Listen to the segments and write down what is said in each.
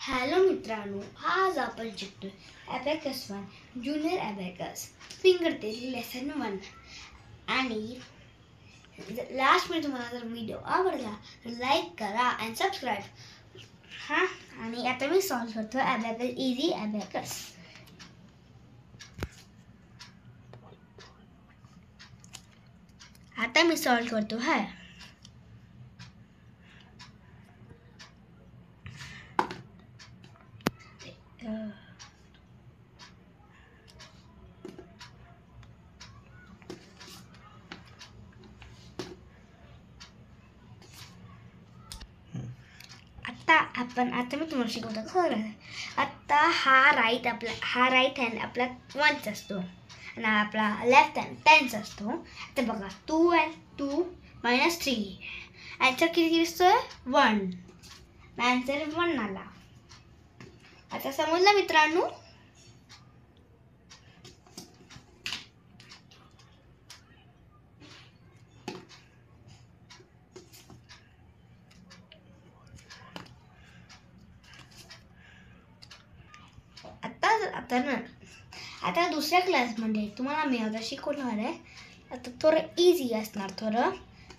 Hello मित्रांनो, आज आपण शिकतोय abacus 1 junior abacus finger test lesson 1 आणि लास्ट में तुम्हाला जर व्हिडिओ आवडला तर लाईक करा आणि सबस्क्राइब हा। आणि आता मी सॉल्व करतो अबॅकस इझी अबॅकस। आता मी सॉल्व करतो है। आता मी तुम्हाला शिकवतो खरं। आता हा राईट हँड आपला 1 असतो आणि आपला लेफ्ट हँड 10 असतो। आता बघा 2 and 2 minus 3 आन्सर किती दिसतोय 1। आन्सर 1 आला। आता समजलं मित्रांनो? आता दुसऱ्या क्लासमध्ये तुम्हाला मी आता शिकवणार आहे। आता थोडं इझी असणार,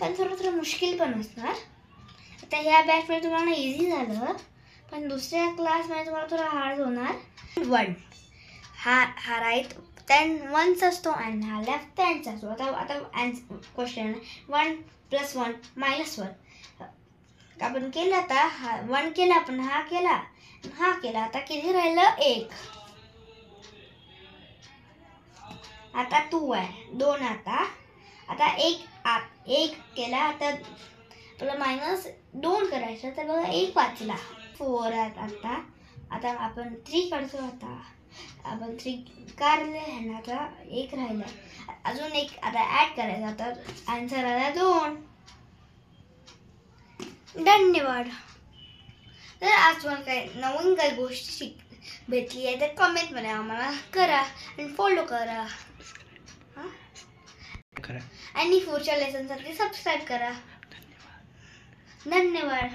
पण थोडं मुश्किल पण असणार। आता ह्या बॅचमध्ये तुम्हाला इझी झालं, पण दुसऱ्या क्लासमध्ये तुम्हाला थोडं हार्ड होणार। 1 हा राईट 10 1 असतो आणि हा लेफ्ट 10 असतो। आता क्वेश्चन 1 + 1 - 1 आपण केलं। आता 1 केला, आपण हा केला, आता किती राहिलं 1। आता 2 आहे 2 आता 1 केला। आता आपल्याला -2 करायचं, तर बघा 1 वाचला। 4 आता आपण 3 काढतो। आता आपण 3 काढले आणि आता 1 राहिला, अजून 1 आता ऍड करायचा। आता आन्सर आला 2। धन्यवाद। तर आज तुम्हाला काही नवीन गोष्टी भेटली आहे तर कमेंट मध्ये आम्हाला करा आणि फॉलो करा आणि पुढच्या लेसनसाठी सबस्क्राइब करा। धन्यवाद।